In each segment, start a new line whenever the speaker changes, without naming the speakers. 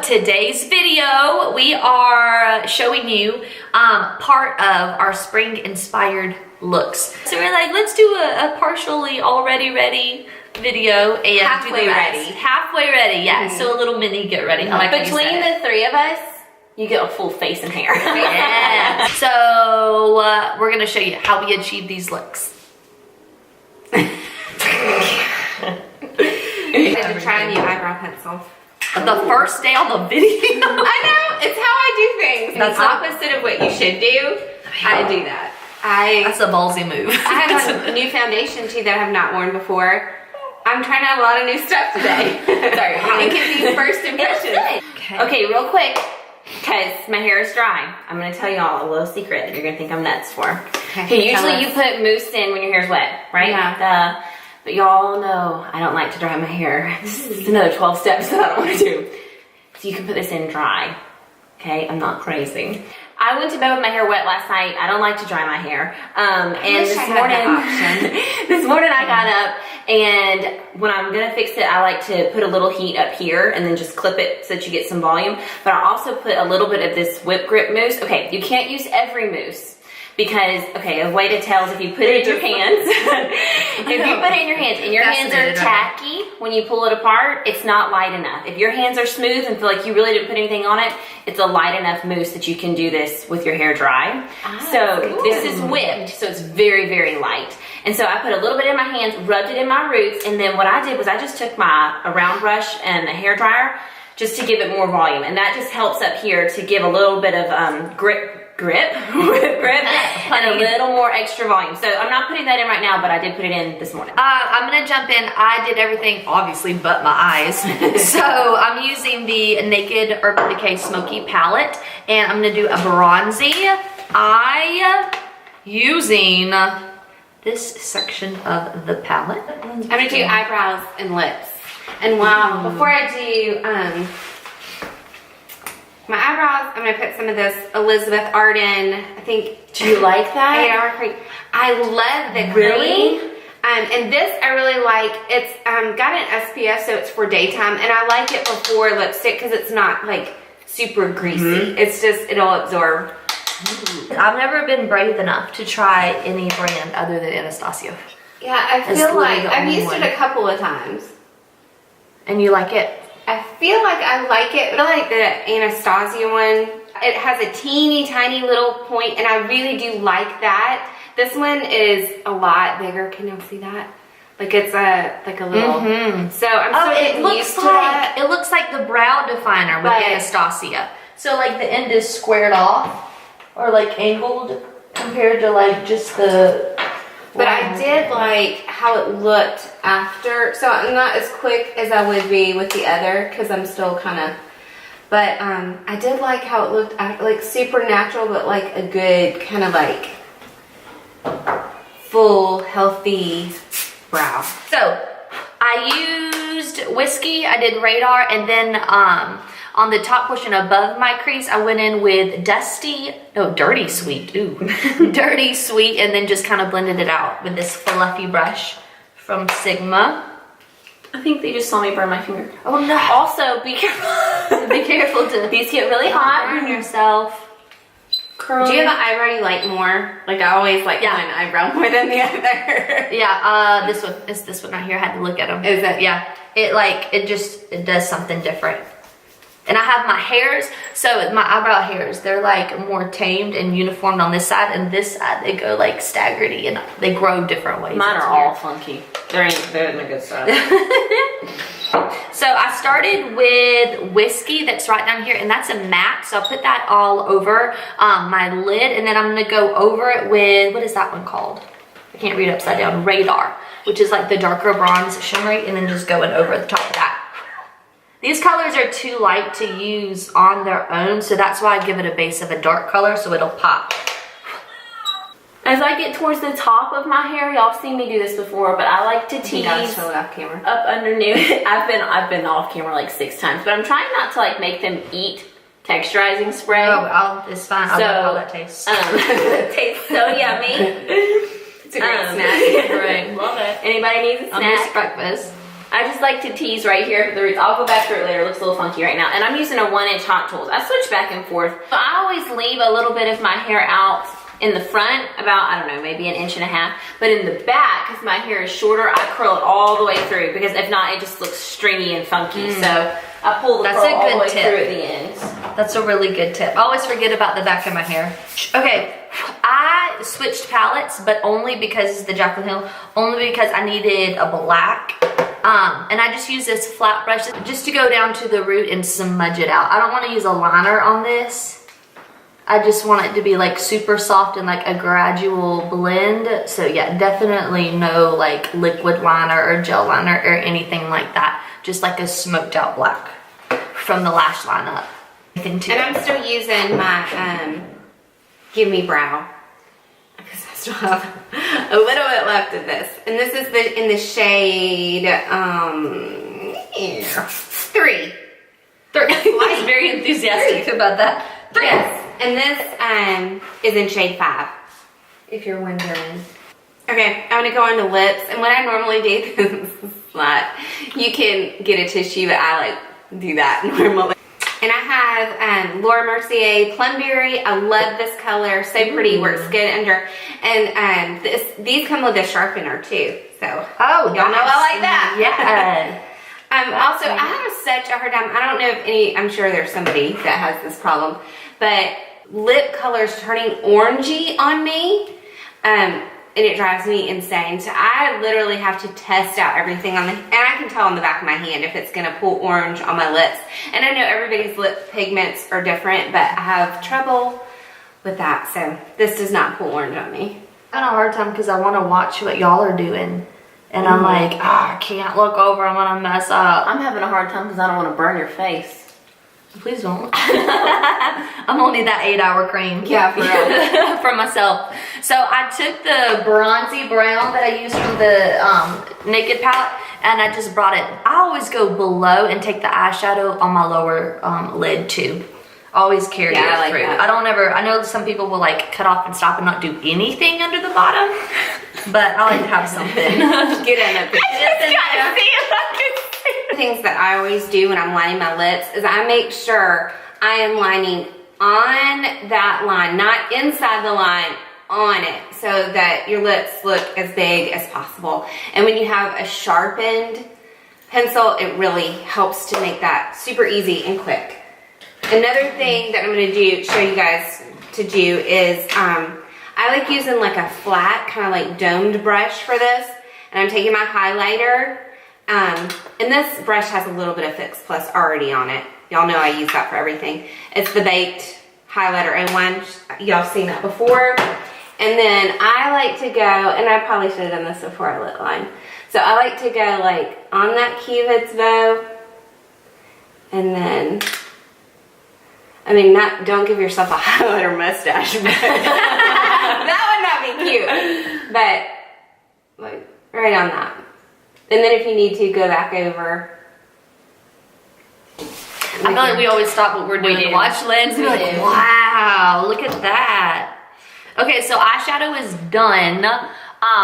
today's video, we are showing you part of our spring inspired looks. So we're like, let's do a partially already ready video and
halfway ready.
Halfway ready, yeah. So a little mini get ready. I like
between the three of us, you get a full face and hair.
Yeah. So we're gonna show you how we achieve these looks.
I had to try a new eyebrow pencil.
The first day on the video.
I know, it's how I do things. That's the opposite of what you should do. I do that.
That's a ballsy move.
I have a new foundation too that I have not worn before. I'm trying out a lot of new stuff today. Sorry, I'm gonna give you first impressions. Okay, real quick, because my hair is dry. I'm gonna tell y'all a little secret that you're gonna think I'm nuts for. Okay, usually you put mousse in when your hair's wet, right? Yeah. But y'all know I don't like to dry my hair. This is another 12 steps that I don't want to do. So you can put this in dry. Okay, I'm not crazy. I went to bed with my hair wet last night. I don't like to dry my hair. And this morning I got up, and when I'm gonna fix it, I like to put a little heat up here and then just clip it so that you get some volume. But I also put a little bit of this whip grip mousse. Okay, you can't use every mousse. Because, okay, a way to tell is if you put it in your hands, if you put it in your hands and your hands are tacky when you pull it apart, it's not light enough. If your hands are smooth and feel like you really didn't put anything on it, it's a light enough mousse that you can do this with your hair dry. So this is whipped, so it's very, very light. And so I put a little bit in my hands, rubbed it in my roots, and then what I did was I just took a round brush and a hair dryer just to give it more volume. And that just helps up here to give a little bit of grip and a little more extra volume. So I'm not putting that in right now, but I did put it in this morning.
I'm gonna jump in. I did everything obviously but my eyes. So I'm using the Naked Urban Decay Smokey palette, and I'm gonna do a bronzy eye using this section of the palette.
I'm gonna do eyebrows and lips. And wow, before I do my eyebrows, I'm gonna put some of this Elizabeth Arden, I think.
Do you like that?
8-hour cream. I love the cream. And this I really like. It's got an SPF, so it's for daytime, and I like it before lipstick because it's not like super greasy. It's just, it'll absorb.
I've never been brave enough to try any brand other than Anastasia.
Yeah, I feel like I've used it a couple of times.
And you like it?
I feel like I like it, but I like the Anastasia one. It has a teeny tiny little point, and I really do like that. This one is a lot bigger. Can you see that? Like it's like a little. So I'm still getting used to that.
It looks like the brow definer with Anastasia. So like the end is squared off or like angled compared to like just the.
But I did like how it looked after, so I'm not as quick as I would be with the other because I'm still kind of, but I did like how it looked, like super natural, but like a good kind of like full healthy brow. So I used Whiskey, I did Radar, and then on the top portion above my crease, I went in with Dirty Sweet, Dirty Sweet, and then just kind of blended it out with this fluffy brush from Sigma. I think they just saw me burn my finger.
Oh no.
Also, be careful.
Be careful
these get really hot.
Burn yourself.
Curly. Do you have an eyebrow you like more? Like I always like one eyebrow more than the other.
Yeah, this one is this one right here. I had to look at them.
Is it?
Yeah. It does something different. And I have my hairs, so my eyebrow hairs, they're like more tamed and uniformed on this side, and this side they go like staggeredy and they grow different ways.
Mine are all funky. They're in the good side.
So I started with Whiskey that's right down here, and that's a matte, so I'll put that all over my lid, and then I'm gonna go over it with, what is that one called? I can't read it upside down. Radar, which is like the darker bronze shimmery, and then just going over the top of that. These colors are too light to use on their own, so that's why I give it a base of a dark color so it'll pop.
As I get towards the top of my hair, y'all have seen me do this before, but I like to tease up underneath. I've been off camera like 6 times, but I'm trying not to like make them eat texturizing spray.
Oh, it's fine. I'll know how that tastes.
It tastes so yummy. It's a great snack.
Great. Love it.
Anybody needs a snack?
Breakfast.
I just like to tease right here for the roots. I'll go back through it later. It looks a little funky right now. And I'm using a 1-inch Hot Tools. I switch back and forth. So I always leave a little bit of my hair out in the front, about, I don't know, maybe 1.5 inches. But in the back, because my hair is shorter, I curl it all the way through, because if not, it just looks stringy and funky. So I pull the curl all the way through at the ends.
That's a really good tip. I always forget about the back of my hair. Okay, I switched palettes, but only because it's the Jaclyn Hill, only because I needed a black. And I just use this flat brush just to go down to the root and smudge it out. I don't want to use a liner on this. I just want it to be like super soft and like a gradual blend. So yeah, definitely no like liquid liner or gel liner or anything like that. Just like a smoked out black from the lash line up.
And I'm still using my Give Me Brow, because I still have a little bit left of this. And this is in the shade 3.
He's very enthusiastic about that.
3. Yes. And this is in shade 5, if you're wondering. Okay, I'm gonna go on the lips. And what I normally do, this is not, you can get a tissue, but I like do that normally. And I have Laura Mercier Plumberry. I love this color, so pretty, works good under. And these come with a sharpener too. So y'all know I like that.
Yeah.
Also, I have such a hard time. I don't know if any. I'm sure there's somebody that has this problem, but lip colors turning orangey on me, and it drives me insane. So I literally have to test out everything on the, and I can tell on the back of my hand if it's gonna pull orange on my lips. And I know everybody's lip pigments are different, but I have trouble with that. So this does not pull orange on me.
I have a hard time because I want to watch what y'all are doing. And I'm like, I can't look over, I'm gonna mess up.
I'm having a hard time because I don't want to burn your face.
Please don't. I'm only that 8-hour cream.
Yeah, for real.
For myself. So I took the bronzy brown that I used from the Naked palette, and I just brought it. I always go below and take the eyeshadow on my lower lid too. Always carry it
like
through.
that.
I don't ever, I know some people will like cut off and stop and not do anything under the bottom, but I like to have something.
Get in it. Things that I always do when I'm lining my lips is I make sure I am lining on that line, not inside the line, on it, so that your lips look as big as possible. And when you have a sharpened pencil, it really helps to make that super easy and quick. Another thing that I'm going to show you guys to do is I like using like a flat kind of like domed brush for this, and I'm taking my highlighter. And this brush has a little bit of Fix Plus already on it. Y'all know I use that for everything. It's the Baked Highlighter A1. Y'all seen that before. And then I like to go, and I probably should have done this before I lit line. So I like to go like on that cupid's bow, and then, I mean, don't give yourself a highlighter mustache, but that would not be cute. But like right on that. And then if you need to, go back over.
I feel like we always stop what we're doing to watch Lindsay. We're like, wow, look at that. Okay, so eyeshadow is done.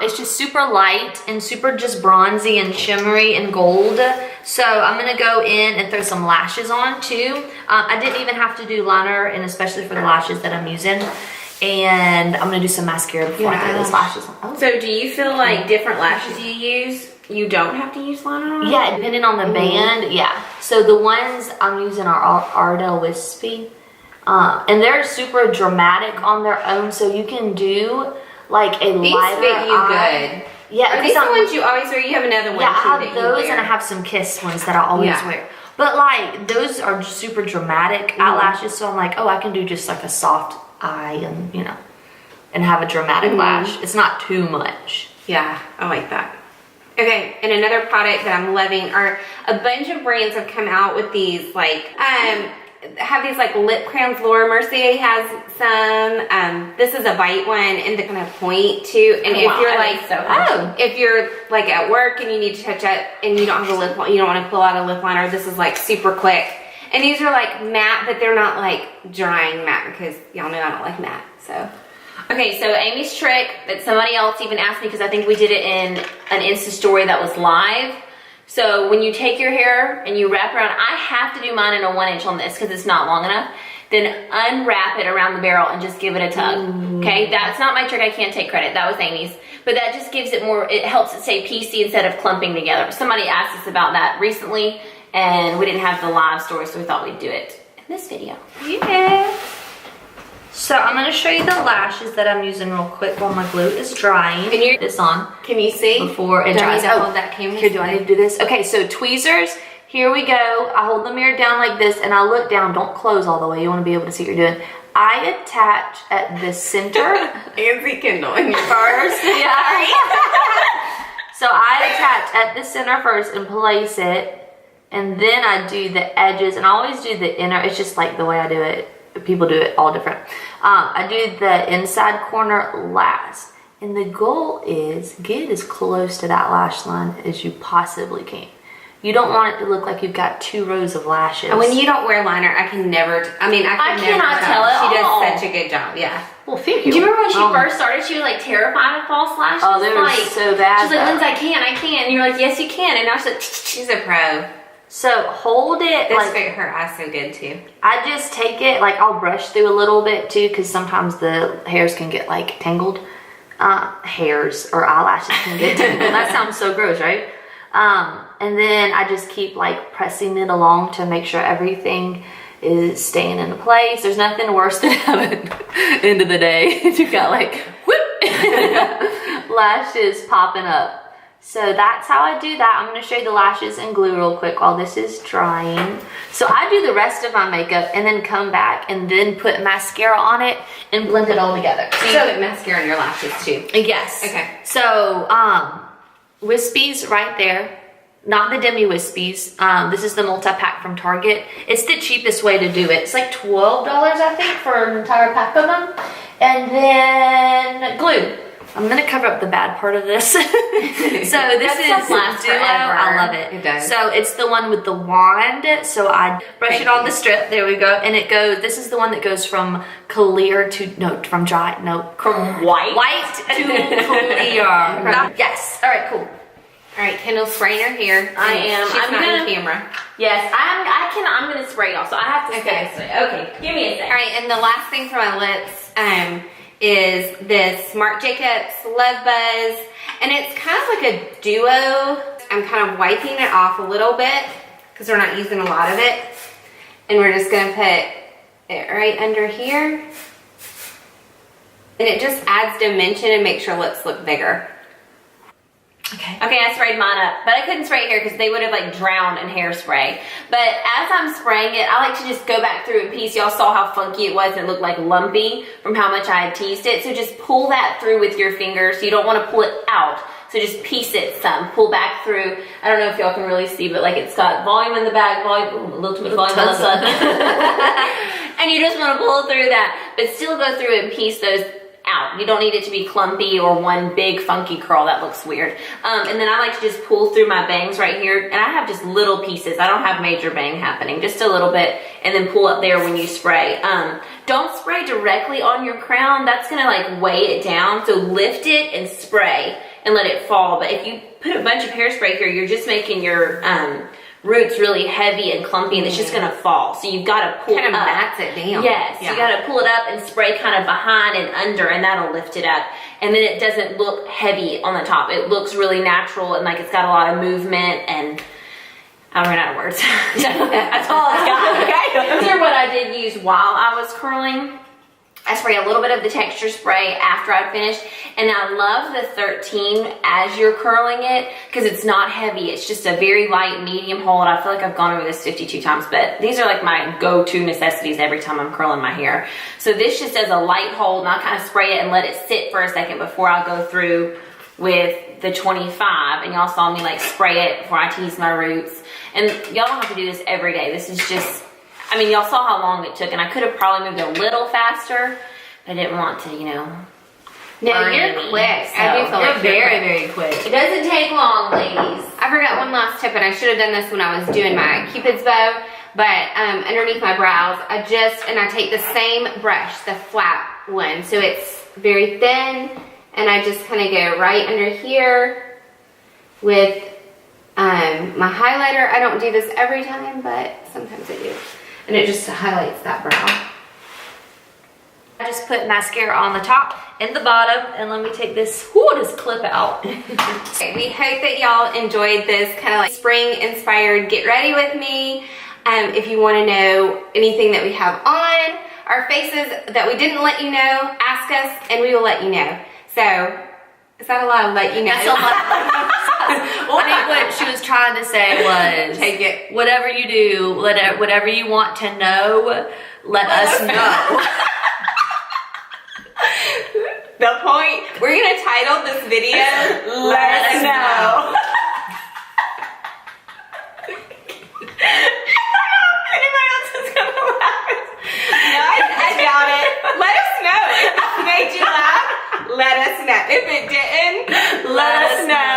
It's just super light and super just bronzy and shimmery and gold. So I'm gonna go in and throw some lashes on too. I didn't even have to do liner, and especially for the lashes that I'm using. And I'm gonna do some mascara before I throw those lashes on. Oh.
So do you feel like different lashes you use, you don't have to use liner on?
Yeah, depending on the band, yeah. So the ones I'm using are Ardell Wispy. And they're super dramatic on their own, so you can do like a
these
lighter
fit you
eye.
good.
Yeah,
are these the ones you always wear? You have another one.
Yeah,
too,
I have those, and I have some Kiss ones that I always wear. But like those are super dramatic eyelashes, so I'm like, oh, I can do just like a soft eye, and you know, and have a dramatic lash. It's not too much.
Yeah, I like that. Okay, and another product that I'm loving are a bunch of brands have come out with these like have these like lip crayons. Laura Mercier has some. This is a bite one, and they're gonna point too. And if you're like, if you're like at work and you need to touch up and you don't have a lip, you don't want to pull out a lip liner. This is like super quick. And these are like matte, but they're not like drying matte, because y'all know I don't like matte. So. Okay, so Amy's trick that somebody else even asked me, because I think we did it in an Insta story that was live. So when you take your hair and you wrap around, I have to do mine in a 1" on this because it's not long enough. Then unwrap it around the barrel and just give it a tug. Okay, that's not my trick. I can't take credit. That was Amy's. But that just gives it more, it helps it stay piecey instead of clumping together. Somebody asked us about that recently and we didn't have the live story, so we thought we'd do it in this video.
Yeah. So I'm going to show you the lashes that I'm using real quick while my glue is drying.
Can you,
this on.
Can you see?
Before it dries.
Oh, that came
here, do I need to do this? Okay, so tweezers. Here we go. I hold the mirror down like this and I look down. Don't close all the way. You want to be able to see what you're doing. I attach at the center.
Nancy Kendyl in your
first. Yeah. So I attach at the center first and place it. And then I do the edges. And I always do the inner. It's just like the way I do it. People do it all different. I do the inside corner last. And the goal is get as close to that lash line as you possibly can. You don't want it to look like you've got 2 rows of lashes.
And when you don't wear liner, I can never, I cannot tell it. She does such a good job, yeah.
Well, thank you.
Do you remember when she first started, she was like terrified of false lashes?
Oh, they were so bad.
She's like, Lindsay, I can't. And you're like, yes, you can. And now she's like, she's a pro.
So hold it.
This fit her eyes so good too.
I just take it, like I'll brush through a little bit too, because sometimes the hairs can get like tangled. Hairs or eyelashes can get tangled. That sounds so gross, right? And then I just keep like pressing it along to make sure everything is staying into place. There's nothing worse than having end of the day you got like whoop lashes popping up. So that's how I do that. I'm going to show you the lashes and glue real quick while this is drying. So I do the rest of my makeup and then come back and then put mascara on it and blend it all together.
So you put mascara on your lashes too?
Yes.
Okay.
So Wispies right there. Not the Demi Wispies. This is the multi-pack from Target. It's the cheapest way to do it. It's like $12, I think, for an entire pack of them. And then glue. I'm gonna cover up the bad part of this. So this is Duo. I love it.
It does.
So it's the one with the wand. So I brush it on the strip. There we go. And it goes. This is the one that goes from clear to from dry. From white to clear. Yes. All right. Cool.
All right, Kendall's spraying her hair.
I am.
She's not on camera.
Yes, I'm gonna spray y'all. So I have to
stay.
Okay. Give me a second.
All right, and the last thing for my lips is this Marc Jacobs Love Buzz, and it's kind of like a duo. I'm kind of wiping it off a little bit because we're not using a lot of it, and we're just gonna put it right under here, and it just adds dimension and makes your lips look bigger. Okay, I sprayed mine up, but I couldn't spray it here because they would have like drowned in hairspray. But as I'm spraying it, I like to just go back through and piece. Y'all saw how funky it was and it looked like lumpy from how much I had teased it. So just pull that through with your fingers. You don't want to pull it out. So just piece it some, pull back through. I don't know if y'all can really see, but like it's got volume in the back, volume, a little too much volume on the side. And you just want to pull through that, but still go through and piece those out. You don't need it to be clumpy or one big funky curl. That looks weird. And then I like to just pull through my bangs right here. And I have just little pieces. I don't have major bang happening. Just a little bit. And then pull up there when you spray. Don't spray directly on your crown. That's going to like weigh it down. So lift it and spray and let it fall. But if you put a bunch of hairspray here, you're just making your roots really heavy and clumpy, and it's just gonna fall. So you've got to pull kind
it
of
up.
mats it down.
Yes, you got to pull it up and spray kind of behind and under, and that'll lift it up. And then it doesn't look heavy on the top. It looks really natural and like it's got a lot of movement. And I ran out of words. That's all it's got. Okay. Those are what I did use while I was curling. I spray a little bit of the texture spray after I finished, and I love the 13 as you're curling it because it's not heavy. It's just a very light medium hold. I feel like I've gone over this 52 times, but these are like my go-to necessities every time I'm curling my hair. So this just does a light hold, and I'll kind of spray it and let it sit for a second before I go through with the 25. And y'all saw me like spray it before I tease my roots. And y'all don't have to do this every day. This is just, I mean, y'all saw how long it took, and I could have probably moved a little faster, but I didn't want to, you know.
No, you're quick.
So I do feel like you're very quick.
It doesn't take long, ladies. I forgot one last tip, and I should have done this when I was doing my Cupid's bow, but underneath my brows, I take the same brush, the flat one, so it's very thin, and I just kind of go right under here with My highlighter, I don't do this every time, but sometimes I do. And it just highlights that brow.
I just put mascara on the top and the bottom, and let me take this clip out.
Okay, we hope that y'all enjoyed this kind of like spring inspired get ready with me. If you want to know anything that we have on our faces that we didn't let you know, ask us and we will let you know. So, is that a lot of let you know?
That's a lot. I think what she was trying to say was,
take it.
Whatever you do, whatever you want to know, let us know.
The point, we're going to title this video, Let Us Know. Anybody else is going to laugh? No, I doubt it. Let us know. If it made you laugh, let us know. If it didn't, let us know.